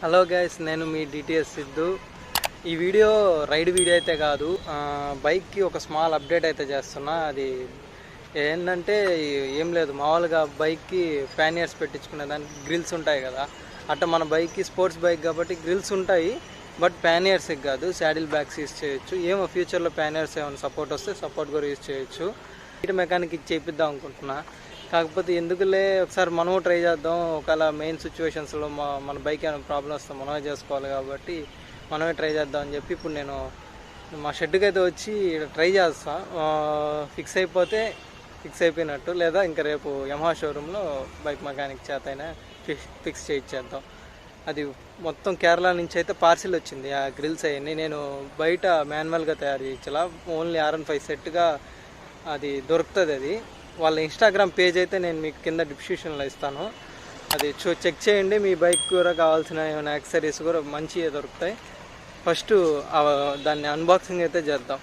Hello guys, నేను మీ DTS Siddhu. ఈ video ride video అయితే కాదు, బైక్కి ఒక స్మాల్ అప్డేట్ అయితే చేస్తున్నా. అది ఏంటంటే ఏం లేదు, మామూలుగా బైక్కి ప్యానియర్స్ పెట్టించుకునే దానికి గ్రిల్స్ ఉంటాయి కదా. అట్లా మన బైక్కి స్పోర్ట్స్ బైక్ కాబట్టి గ్రిల్స్ ఉంటాయి, బట్ ప్యానియర్స్కి కాదు, శాడిల్ బ్యాగ్స్ యూజ్ చేయొచ్చు. ఏమో ఫ్యూచర్లో ప్యానియర్స్ ఏమైనా సపోర్ట్ వస్తే సపోర్ట్ కూడా యూజ్ చేయొచ్చు. సీట్ మెకానిక్ చేపిద్దాం అనుకుంటున్నా. కాకపోతే ఎందుకులే, ఒకసారి మనము ట్రై చేద్దాం. ఒకవేళ మెయిన్ సిచ్యువేషన్స్లో మన బైక్ ఏమైనా ప్రాబ్లమ్ వస్తే మనమే చేసుకోవాలి కాబట్టి మనమే ట్రై చేద్దాం అని చెప్పి ఇప్పుడు నేను మా షెడ్కి అయితే వచ్చి ట్రై చేస్తా. ఫిక్స్ అయిపోతే ఫిక్స్ అయిపోయినట్టు, లేదా ఇంకా రేపు యమహా షోరూంలో బైక్ మెకానిక్ చేత అయినా ఫిక్స్ చేయించేద్దాం. అది మొత్తం కేరళ నుంచి అయితే పార్సిల్ వచ్చింది. ఆ గ్రిల్స్ అవన్నీ నేను బయట మాన్యువల్గా తయారు చేయించాల. ఓన్లీ R15 సెట్గా అది దొరుకుతుంది. అది వాళ్ళ ఇన్స్టాగ్రామ్ పేజ్ అయితే నేను మీకు కింద డిస్క్రిప్షన్లో ఇస్తాను. అది చెక్ చేయండి. మీ బైక్ కూడా కావాల్సిన ఏమైనా యాక్సెసరీస్ కూడా మంచిగా దొరుకుతాయి. ఫస్ట్ దాన్ని అన్బాక్సింగ్ అయితే చేద్దాం.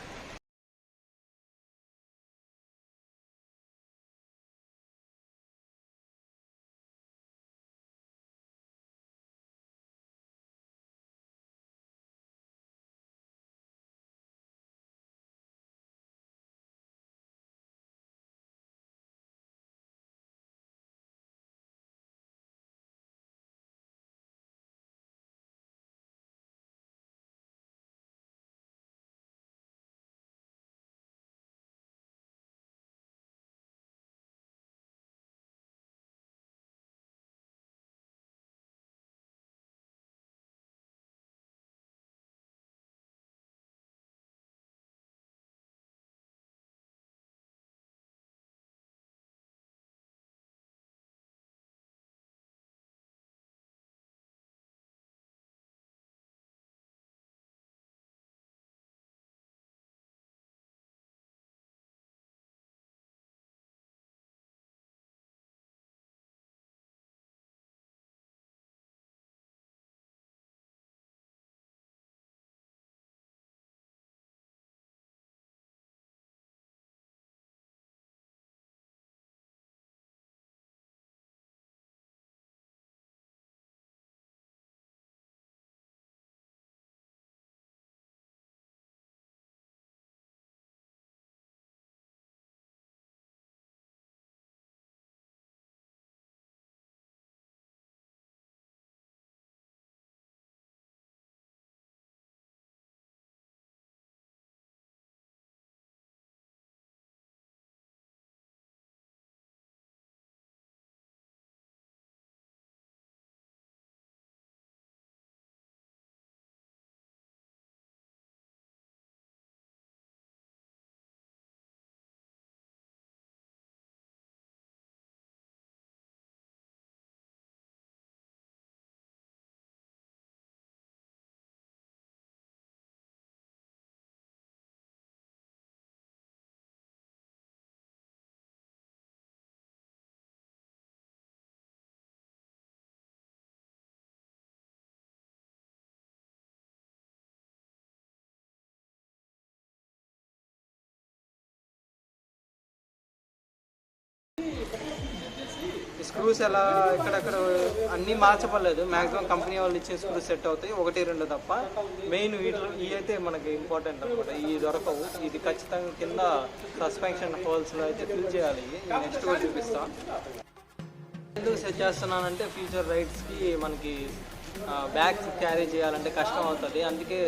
స్క్రూస్ ఎలా ఇక్కడక్కడ అన్నీ మార్చపడలేదు. మ్యాక్సిమం కంపెనీ వాళ్ళు ఇచ్చే స్క్రూస్ సెట్ అవుతాయి, 1-2 తప్ప. మెయిన్ వీటిలో ఇవి అయితే మనకి ఇంపార్టెంట్ అనమాట. ఇవి దొరకవు. ఇది ఖచ్చితంగా కింద సస్పెన్షన్ హోల్స్లో అయితే ఫిల్ చేయాలి. నెక్స్ట్ కూడా చూపిస్తా. ఎందుకు సెట్ చేస్తున్నానంటే ఫ్యూచర్ రైడ్స్కి మనకి బ్యాగ్స్ క్యారీ చేయాలంటే కష్టం అవుతుంది. అందుకే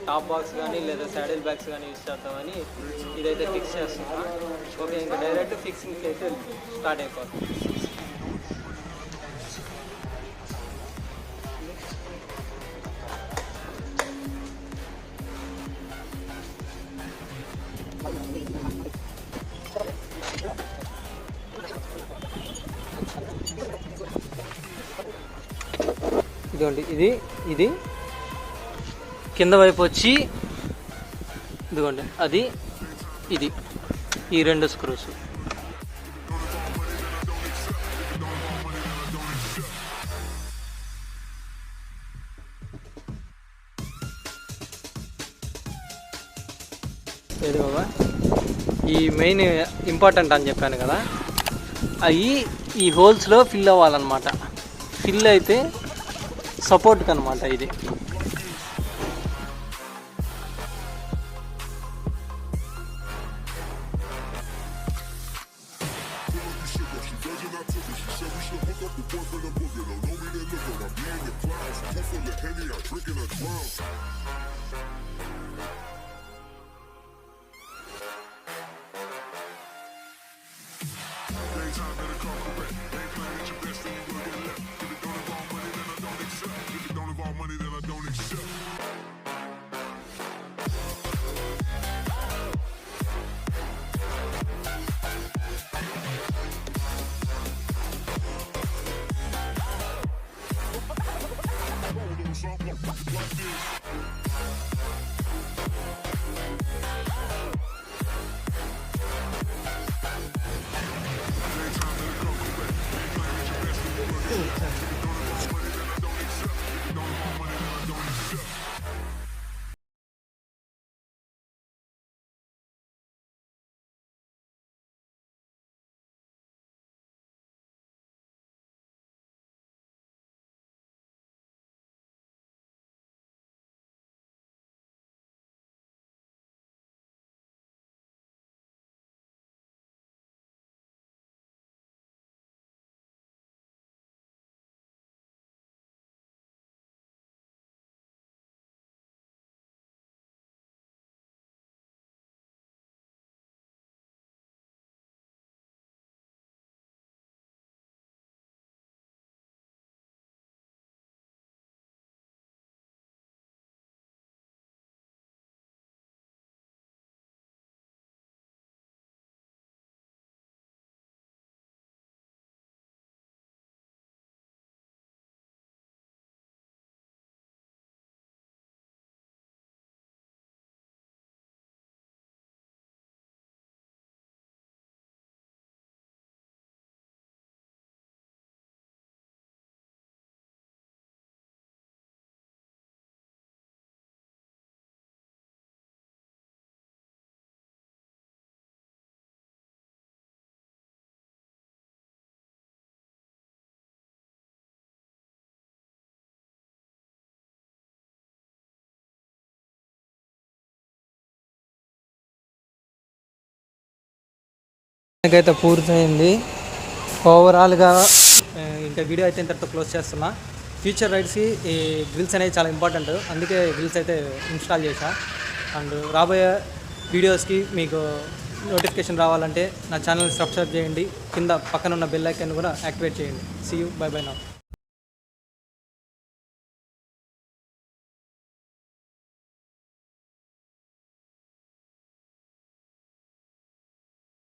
టాప్ బాక్స్ కానీ లేదా శాడిల్ బ్యాగ్స్ కానీ యూజ్ చేద్దామని ఇదైతే ఫిక్స్ చేస్తున్నా. ఓకే, ఇంకా డైరెక్ట్ ఫిక్సింగ్కి అయితే స్టార్ట్ అయిపోతుంది. ఇదిగోండి, ఇది కింద వైపు వచ్చి ఇదిగోండి, అది ఇది ఈ 2 స్క్రూస్. ఏది బాబా, ఈ మెయిన్ ఇంపార్టెంట్ అని చెప్పాను కదా, అవి ఈ హోల్స్లో ఫిల్ అవ్వాలన్నమాట. ఫిల్ అయితే సపోర్ట్కి అనమాట ఇది. అయితే పూర్తయింది ఓవరాల్గా. ఇంకా వీడియో అయితే ఇంతటితో క్లోజ్ చేస్తున్నా. ఫ్యూచర్ రైడ్స్కి ఈ గ్రిల్స్ అనేవి చాలా ఇంపార్టెంట్, అందుకే గ్రిల్స్ అయితే ఇన్స్టాల్ చేశా. అండ్ రాబోయే వీడియోస్కి మీకు నోటిఫికేషన్ రావాలంటే నా ఛానల్ని సబ్స్క్రైబ్ చేయండి, కింద పక్కన ఉన్న బెల్ ఐకాన్ కూడా యాక్టివేట్ చేయండి. See you, bye bye now.